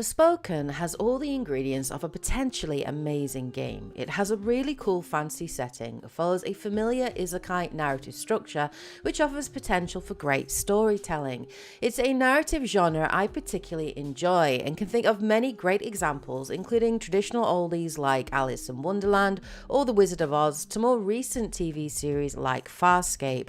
Forspoken has all the ingredients of a potentially amazing game. It has a really cool fantasy setting, follows a familiar isekai narrative structure, which offers potential for great storytelling. It's a narrative genre I particularly enjoy and can think of many great examples, including traditional oldies like Alice in Wonderland or The Wizard of Oz, to more recent TV series like Farscape.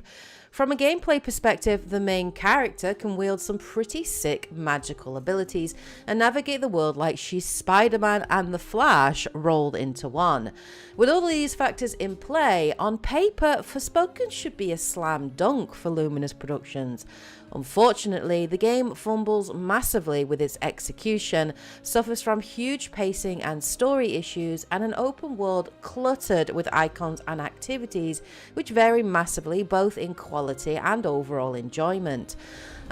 From a gameplay perspective, the main character can wield some pretty sick magical abilities and navigate the world like she's Spider-Man and the Flash rolled into one. With all these factors in play, on paper, Forspoken should be a slam dunk for Luminous Productions. Unfortunately, the game fumbles massively with its execution, suffers from huge pacing and story issues, and an open world cluttered with icons and activities which vary massively both in quality and overall enjoyment.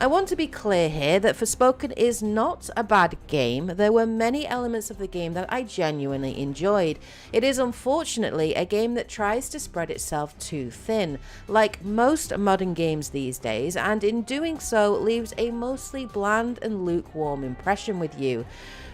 I want to be clear here that Forspoken is not a bad game. There were many elements of the game that I genuinely enjoyed. It is unfortunately a game that tries to spread itself too thin, like most modern games these days, and in doing so leaves a mostly bland and lukewarm impression with you.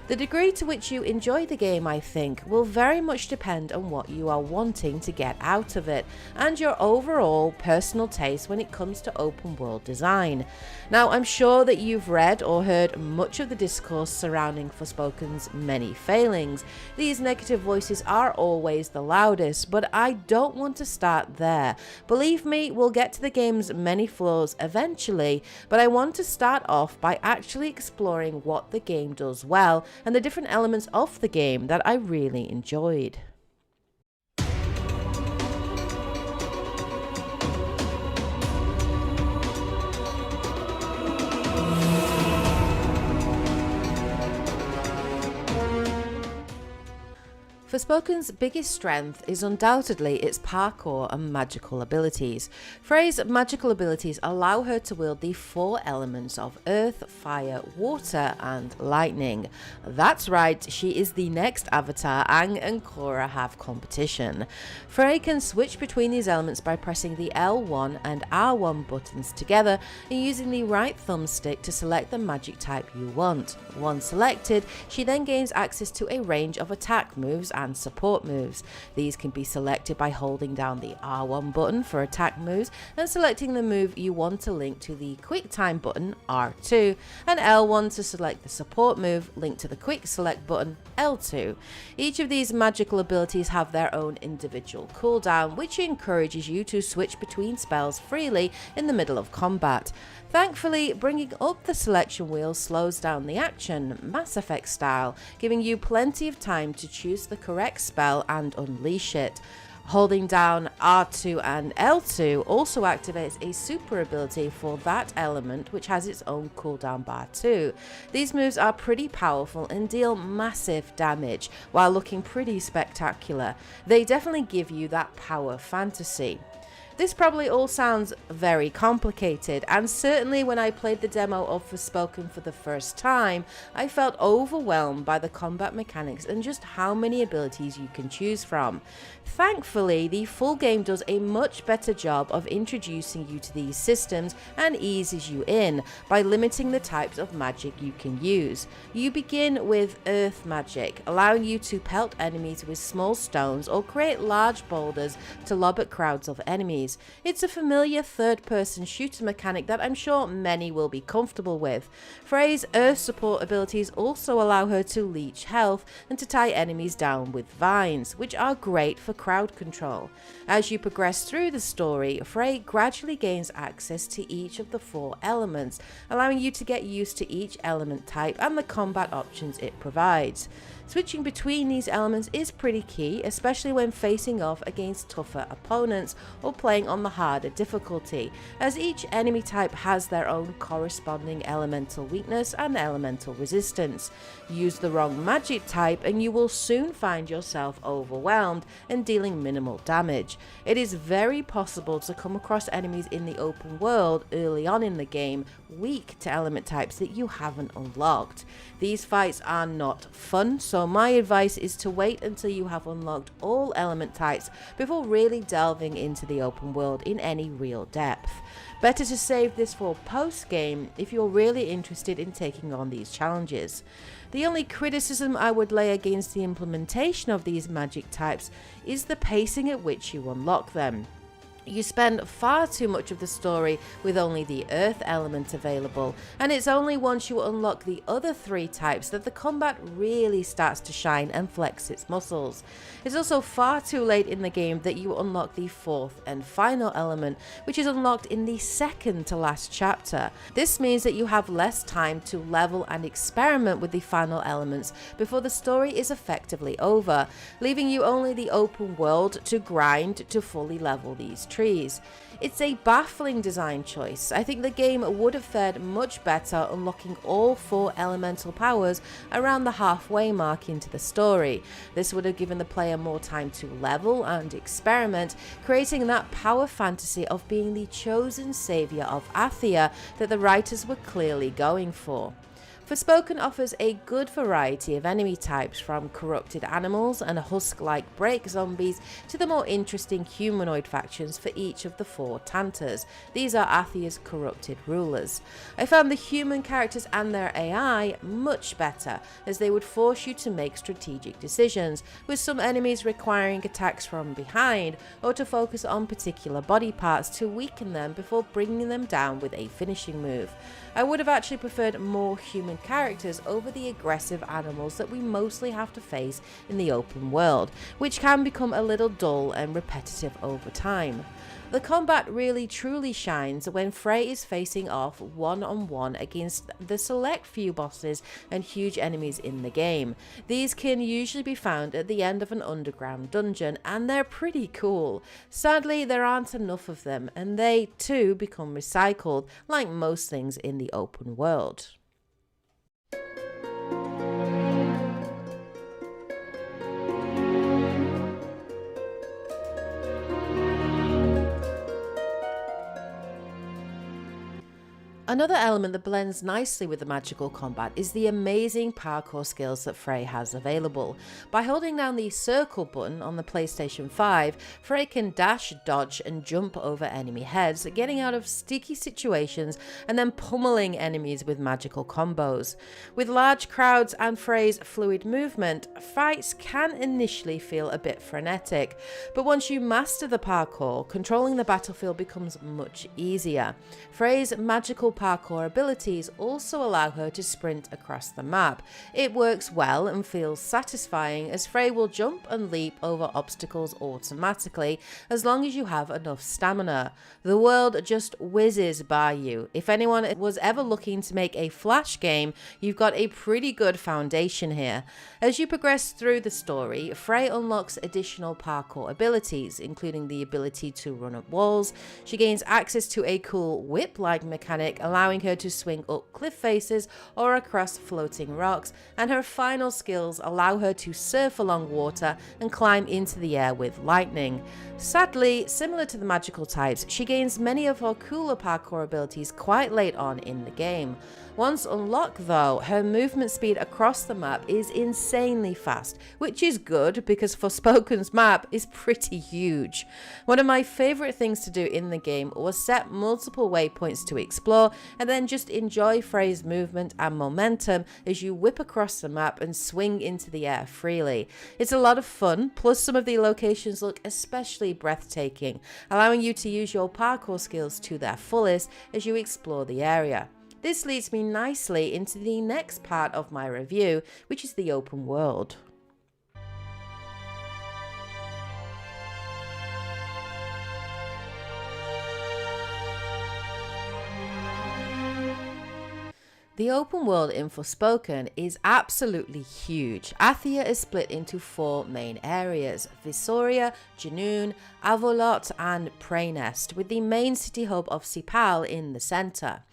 The degree to which you enjoy the game, I think, will very much depend on what you are wanting to get out of it, and your overall personal taste when it comes to open world design. Now, I'm sure that you've read or heard much of the discourse surrounding Forspoken's many failings. These negative voices are always the loudest, but I don't want to start there. Believe me, we'll get to the game's many flaws eventually, but I want to start off by actually exploring what the game does well and the different elements of the game that I really enjoyed. Forspoken's biggest strength is undoubtedly its parkour and magical abilities. Frey's magical abilities allow her to wield the four elements of earth, fire, water, and lightning. That's right, she is the next avatar Aang and Korra have competition. Frey can switch between these elements by pressing the L1 and R1 buttons together and using the right thumbstick to select the magic type you want. Once selected, she then gains access to a range of attack moves and support moves. These can be selected by holding down the R1 button for attack moves and selecting the move you want to link to the quick time button R2, and L1 to select the support move linked to the quick select button L2. Each of these magical abilities have their own individual cooldown, which encourages you to switch between spells freely in the middle of combat. Thankfully, bringing up the selection wheel slows down the action, Mass Effect style, giving you plenty of time to choose the correct spell and unleash it. Holding down R2 and L2 also activates a super ability for that element, which has its own cooldown bar too. These moves are pretty powerful and deal massive damage while looking pretty spectacular. They definitely give you that power fantasy. This probably all sounds very complicated, and certainly when I played the demo of Forspoken for the first time, I felt overwhelmed by the combat mechanics and just how many abilities you can choose from. Thankfully, the full game does a much better job of introducing you to these systems and eases you in by limiting the types of magic you can use. You begin with earth magic, allowing you to pelt enemies with small stones or create large boulders to lob at crowds of enemies. It's a familiar third-person shooter mechanic that I'm sure many will be comfortable with. Frey's earth support abilities also allow her to leech health and to tie enemies down with vines, which are great for crowd control. As you progress through the story, Frey gradually gains access to each of the four elements, allowing you to get used to each element type and the combat options it provides. Switching between these elements is pretty key, especially when facing off against tougher opponents or playing on the harder difficulty, as each enemy type has their own corresponding elemental weakness and elemental resistance. Use the wrong magic type and you will soon find yourself overwhelmed and dealing minimal damage. It is very possible to come across enemies in the open world early on in the game weak to element types that you haven't unlocked. These fights are not fun, so my advice is to wait until you have unlocked all element types before really delving into the open world in any real depth. Better to save this for post-game if you're really interested in taking on these challenges. The only criticism I would lay against the implementation of these magic types is the pacing at which you unlock them. You spend far too much of the story with only the earth element available, and it's only once you unlock the other 3 types that the combat really starts to shine and flex its muscles. It's also far too late in the game that you unlock the 4th and final element, which is unlocked in the 2nd to last chapter. This means that you have less time to level and experiment with the final elements before the story is effectively over, leaving you only the open world to grind to fully level these trees. It's a baffling design choice. I think the game would have fared much better unlocking all 4 elemental powers around the halfway mark into the story. This would have given the player more time to level and experiment, creating that power fantasy of being the chosen savior of Athia that the writers were clearly going for. Forspoken offers a good variety of enemy types, from corrupted animals and husk-like break zombies to the more interesting humanoid factions for each of the 4 Tantas. These are Athia's corrupted rulers. I found the human characters and their AI much better, as they would force you to make strategic decisions, with some enemies requiring attacks from behind or to focus on particular body parts to weaken them before bringing them down with a finishing move. I would have actually preferred more human characters over the aggressive animals that we mostly have to face in the open world, which can become a little dull and repetitive over time. The combat really truly shines when Frey is facing off one-on-one against the select few bosses and huge enemies in the game. These can usually be found at the end of an underground dungeon, and they're pretty cool. Sadly, there aren't enough of them, and they too become recycled like most things in the open world. Another element that blends nicely with the magical combat is the amazing parkour skills that Frey has available. By holding down the circle button on the PlayStation 5, Frey can dash, dodge and jump over enemy heads, getting out of sticky situations and then pummeling enemies with magical combos. With large crowds and Frey's fluid movement, fights can initially feel a bit frenetic, but once you master the parkour, controlling the battlefield becomes much easier. Frey's magical parkour abilities also allow her to sprint across the map. It works well and feels satisfying, as Frey will jump and leap over obstacles automatically as long as you have enough stamina. The world just whizzes by you. If anyone was ever looking to make a flash game, you've got a pretty good foundation here. As you progress through the story, Frey unlocks additional parkour abilities, including the ability to run up walls. She gains access to a cool whip-like mechanic, allowing her to swing up cliff faces or across floating rocks, and her final skills allow her to surf along water and climb into the air with lightning. Sadly, similar to the magical types, she gains many of her cooler parkour abilities quite late on in the game. Once unlocked though, her movement speed across the map is insanely fast, which is good because Forspoken's map is pretty huge. One of my favourite things to do in the game was set multiple waypoints to explore and then just enjoy Frey's movement and momentum as you whip across the map and swing into the air freely. It's a lot of fun, plus some of the locations look especially breathtaking, allowing you to use your parkour skills to their fullest as you explore the area. This leads me nicely into the next part of my review, which is the open world. The open world in Forspoken is absolutely huge. Athia is split into 4 main areas: Visoria, Junoon, Avolot and Praenest, with the main city hub of Sipal in the centre.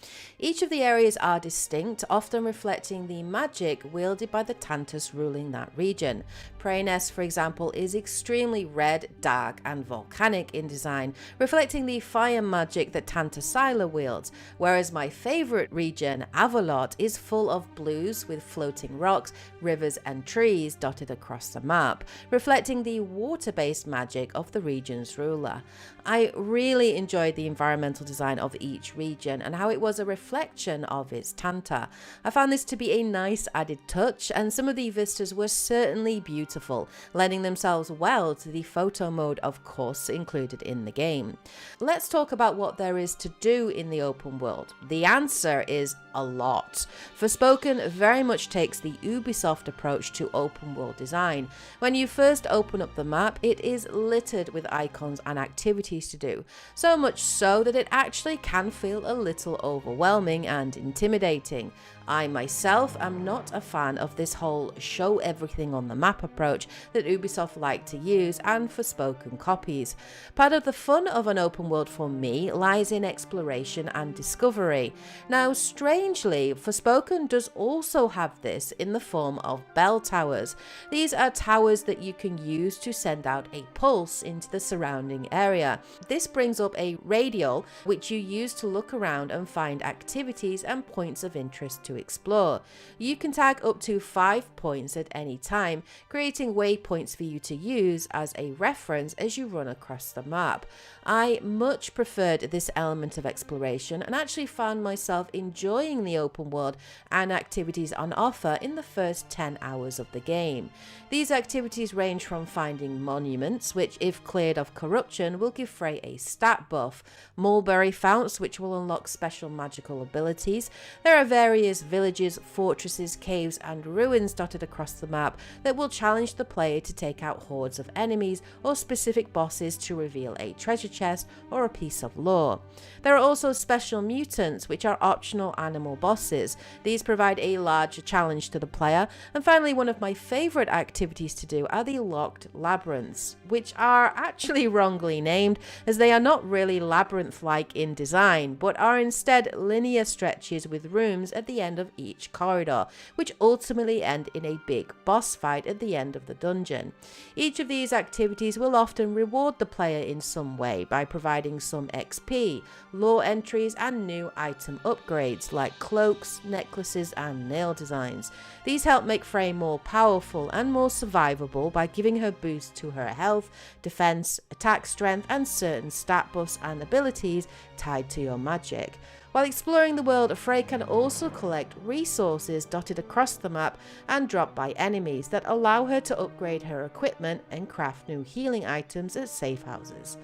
Each of the areas are distinct, often reflecting the magic wielded by the Tantas ruling that region. Praenest, for example, is extremely red, dark and volcanic in design, reflecting the fire magic that Tanta Sila wields, whereas my favourite region, Avolot, lot is full of blues with floating rocks, rivers and trees dotted across the map, reflecting the water-based magic of the region's ruler. I really enjoyed the environmental design of each region and how it was a reflection of its Tanta. I found this to be a nice added touch, and some of the vistas were certainly beautiful, lending themselves well to the photo mode, of course, included in the game. Let's talk about what there is to do in the open world. The answer is a lot. Forspoken very much takes the Ubisoft approach to open world design. When you first open up the map, it is littered with icons and activities to do, so much so that it actually can feel a little overwhelming and intimidating. I myself am not a fan of this whole show everything on the map approach that Ubisoft like to use and Forspoken copies. Part of the fun of an open world for me lies in exploration and discovery. Now, strangely, Forspoken does also have this in the form of bell towers. These are towers that you can use to send out a pulse into the surrounding area. This brings up a radial which you use to look around and find activities and points of interest to explore. You can tag up to 5 points at any time, creating waypoints for you to use as a reference as you run across the map. I much preferred this element of exploration and actually found myself enjoying the open world and activities on offer in the first 10 hours of the game. These activities range from finding monuments, which if cleared of corruption will give Frey a stat buff, mulberry founts which will unlock special magical abilities. There are various villages, fortresses, caves and ruins dotted across the map that will challenge the player to take out hordes of enemies or specific bosses to reveal a treasure chest or a piece of lore. There are also special mutants, which are optional animal bosses. These provide a larger challenge to the player. And finally, one of my favourite activities to do are the locked labyrinths, which are actually wrongly named as they are not really labyrinth-like in design, but are instead linear stretches with rooms at the end of each corridor, which ultimately end in a big boss fight at the end of the dungeon. Each of these activities will often reward the player in some way by providing some XP, lore entries and new item upgrades like cloaks, necklaces and nail designs. These help make Frey more powerful and more survivable by giving her boost to her health, defense, attack strength and certain stat buffs and abilities tied to your magic. While exploring the world, Frey can also collect resources dotted across the map and dropped by enemies that allow her to upgrade her equipment and craft new healing items at safe houses.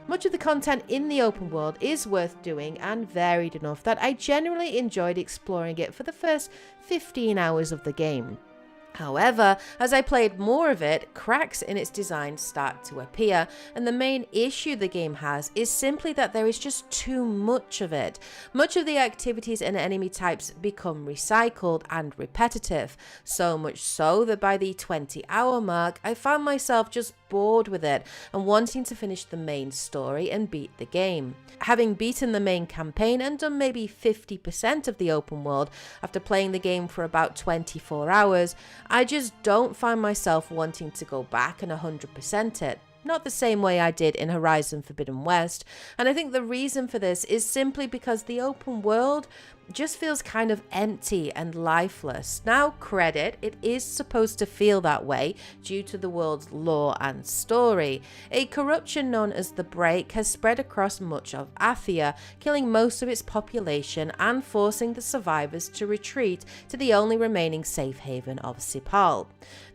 Much of the content in the open world is worth doing and varied enough that I generally enjoyed exploring it for the first 15 hours of the game. However, as I played more of it, cracks in its design start to appear, and the main issue the game has is simply that there is just too much of it. Much of the activities and enemy types become recycled and repetitive, so much so that by the 20-hour mark, I found myself just bored with it and wanting to finish the main story and beat the game. Having beaten the main campaign and done maybe 50% of the open world after playing the game for about 24 hours, I just don't find myself wanting to go back and 100% it. Not the same way I did in Horizon Forbidden West, and I think the reason for this is simply because the open world just feels kind of empty and lifeless. Now, credit, it is supposed to feel that way due to the world's lore and story. A corruption known as the Break has spread across much of Athia, killing most of its population and forcing the survivors to retreat to the only remaining safe haven of Cipal.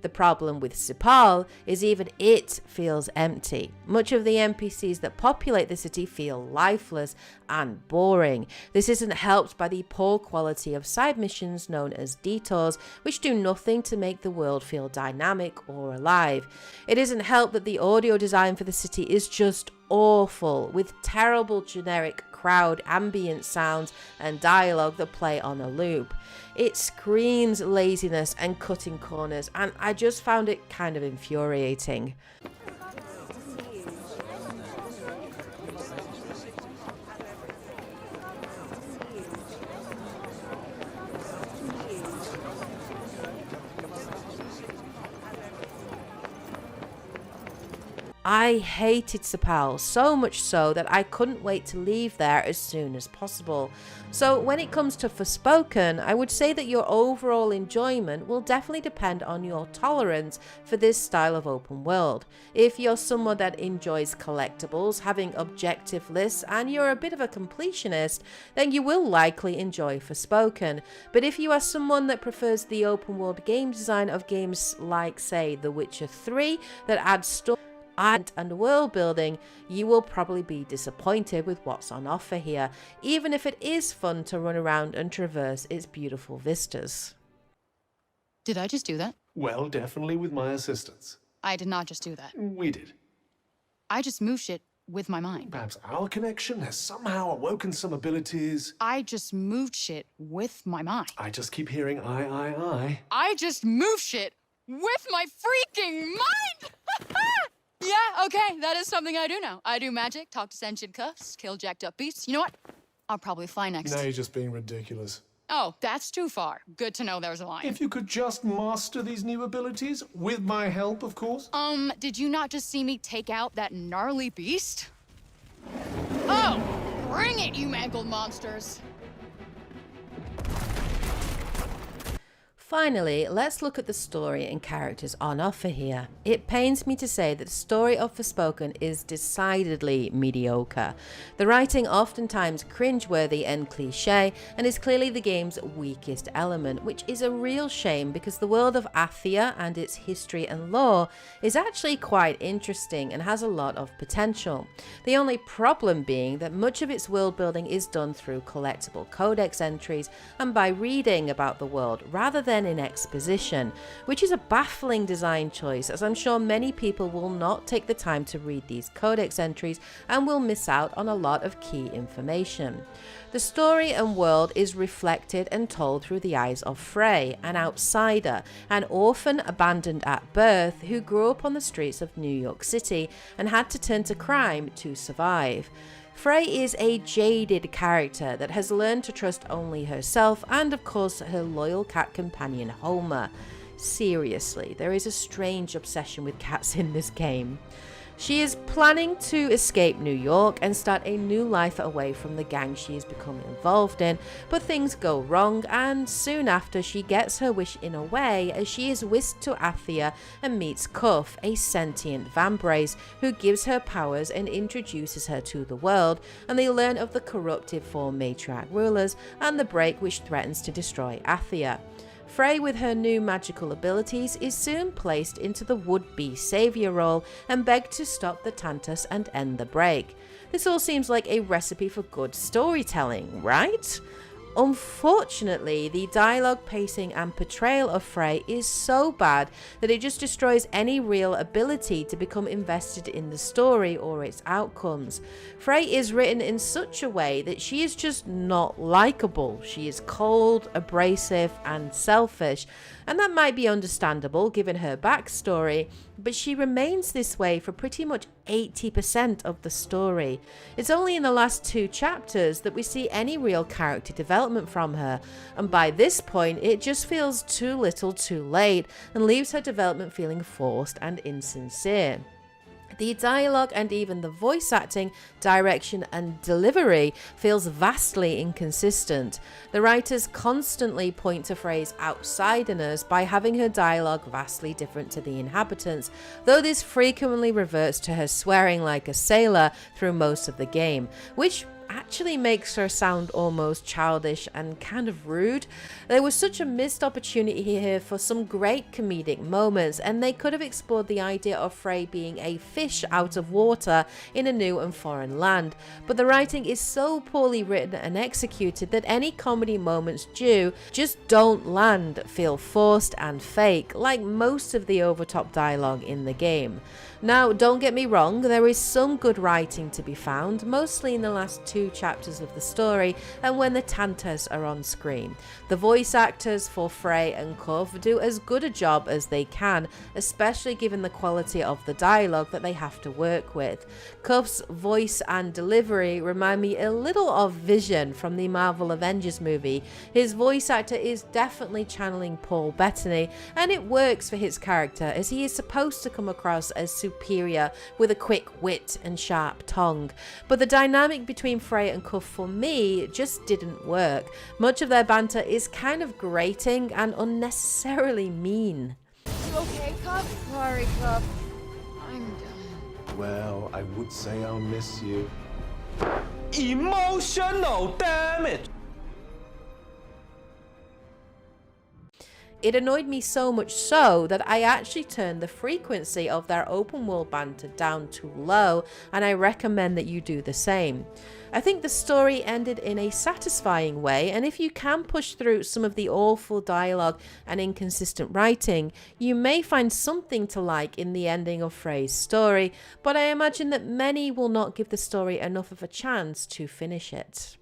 The problem with Cipal is even it feels empty. Much of the NPCs that populate the city feel lifeless and boring. This isn't helped by the poor quality of side missions known as detours, which do nothing to make the world feel dynamic or alive. It isn't helped that the audio design for the city is just awful, with terrible generic crowd ambient sounds and dialogue that play on a loop. It screams laziness and cutting corners, and I just found it kind of infuriating. I hated Sepal, so much so that I couldn't wait to leave there as soon as possible. So when it comes to Forspoken, I would say that your overall enjoyment will definitely depend on your tolerance for this style of open world. If you're someone that enjoys collectibles, having objective lists, and you're a bit of a completionist, then you will likely enjoy Forspoken. But if you are someone that prefers the open world game design of games like, say, The Witcher 3 that add story and world building, you will probably be disappointed with what's on offer here, even if it is fun to run around and traverse its beautiful vistas. Did I just do that? Well, definitely with my assistance. I did not just do that. We did. I just moved shit with my mind. Perhaps our connection has somehow awoken some abilities. I just moved shit with my mind. I just keep hearing I. I just moved shit with my freaking mind! Yeah, okay, that is something I do now. I do magic, talk to sentient cuffs, kill jacked up beasts. You know what? I'll probably fly next. Now you're just being ridiculous. Oh, that's too far. Good to know there's a line. If you could just master these new abilities, with my help, of course. Did you not just see me take out that gnarly beast? Oh, bring it, you mangled monsters! Finally, let's look at the story and characters on offer here. It pains me to say that the story of Forspoken is decidedly mediocre. The writing oftentimes cringeworthy and cliche, and is clearly the game's weakest element, which is a real shame because the world of Athia and its history and lore is actually quite interesting and has a lot of potential. The only problem being that much of its world building is done through collectible codex entries and by reading about the world rather than in exposition, which is a baffling design choice, as I'm sure many people will not take the time to read these codex entries and will miss out on a lot of key information. The story and world is reflected and told through the eyes of Frey, an outsider, an orphan abandoned at birth who grew up on the streets of New York City and had to turn to crime to survive. Frey is a jaded character that has learned to trust only herself and of course her loyal cat companion Homer. Seriously, there is a strange obsession with cats in this game. She is planning to escape New York and start a new life away from the gang she has become involved in, but things go wrong and soon after she gets her wish in a way as she is whisked to Athia and meets Cuff, a sentient vambrace who gives her powers and introduces her to the world, and they learn of the corrupted four matriarch rulers and the break which threatens to destroy Athia. Frey, with her new magical abilities, is soon placed into the would-be saviour role and begged to stop the Tantus and end the break. This all seems like a recipe for good storytelling, right? Unfortunately, the dialogue, pacing and portrayal of Frey is so bad that it just destroys any real ability to become invested in the story or its outcomes. Frey is written in such a way that she is just not likable. She is cold, abrasive and selfish, and that might be understandable given her backstory, but she remains this way for pretty much 80% of the story. It's only in the last 2 chapters that we see any real character development from her, and by this point it just feels too little too late and leaves her development feeling forced and insincere. The dialogue and even the voice acting, direction and delivery feels vastly inconsistent. The writers constantly point to Frey's outsiderness by having her dialogue vastly different to the inhabitants, though this frequently reverts to her swearing like a sailor through most of the game, which actually makes her sound almost childish and kind of rude. There was such a missed opportunity here for some great comedic moments, and they could have explored the idea of Frey being a fish out of water in a new and foreign land, but the writing is so poorly written and executed that any comedy moments just don't land, feel forced and fake, like most of the overtop dialogue in the game. Now, don't get me wrong, there is some good writing to be found, mostly in the last 2 chapters of the story and when the Tantus are on screen. The voice actors for Frey and Cuff do as good a job as they can, especially given the quality of the dialogue that they have to work with. Cuff's voice and delivery remind me a little of Vision from the Marvel Avengers movie. His voice actor is definitely channeling Paul Bettany, and it works for his character as he is supposed to come across as superior with a quick wit and sharp tongue. But the dynamic between Freya and Cuff for me just didn't work. Much of their banter is kind of grating and unnecessarily mean. You okay, Cuff? Sorry, Cuff. I'm done. Well, I would say I'll miss you. Emotional damage. It annoyed me so much so that I actually turned the frequency of their open world banter down to low, and I recommend that you do the same. I think the story ended in a satisfying way, and if you can push through some of the awful dialogue and inconsistent writing, you may find something to like in the ending of Frey's story, but I imagine that many will not give the story enough of a chance to finish it.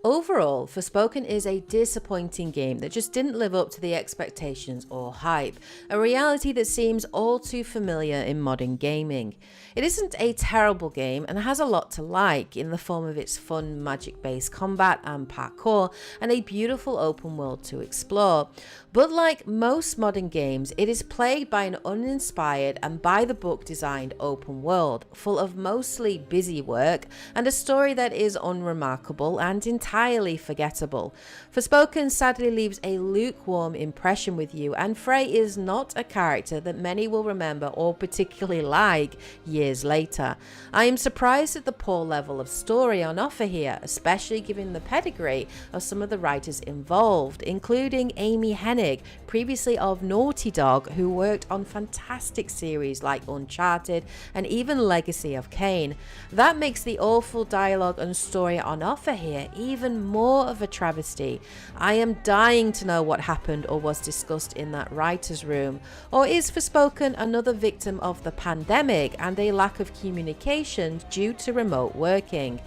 Overall, Forspoken is a disappointing game that just didn't live up to the expectations or hype, a reality that seems all too familiar in modern gaming. It isn't a terrible game and has a lot to like in the form of its fun magic-based combat and parkour and a beautiful open world to explore. But like most modern games, it is plagued by an uninspired and by-the-book designed open world, full of mostly busy work and a story that is unremarkable and entirely forgettable. Forspoken sadly leaves a lukewarm impression with you, and Frey is not a character that many will remember or particularly like years later. I am surprised at the poor level of story on offer here, especially given the pedigree of some of the writers involved, including Amy Hennig, previously of Naughty Dog, who worked on fantastic series like Uncharted and even Legacy of Kain. That makes the awful dialogue and story on offer here even more of a travesty. I am dying to know what happened or was discussed in that writer's room. Or is Forspoken another victim of the pandemic and a lack of communication due to remote working?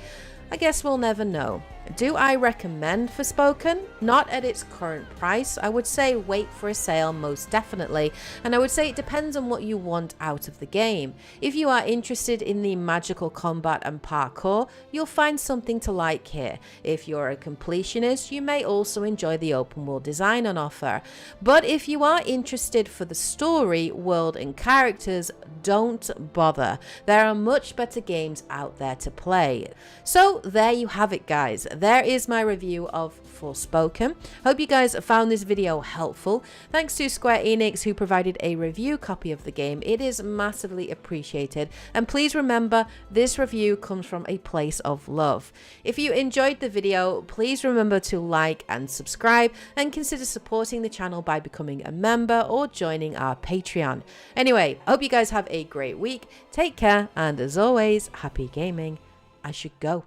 I guess we'll never know. Do I recommend Forspoken? Not at its current price. I would say wait for a sale most definitely, and I would say it depends on what you want out of the game. If you are interested in the magical combat and parkour, you'll find something to like here. If you're a completionist, you may also enjoy the open world design on offer. But if you are interested for the story, world and characters, don't bother. There are much better games out there to play. So there you have it, guys. There is my review of Forspoken. Hope you guys found this video helpful. Thanks to Square Enix, who provided a review copy of the game. It is massively appreciated. And please remember, this review comes from a place of love. If you enjoyed the video, please remember to like and subscribe, and consider supporting the channel by becoming a member or joining our Patreon. Anyway, I hope you guys have a great week. Take care, and as always, happy gaming. I should go.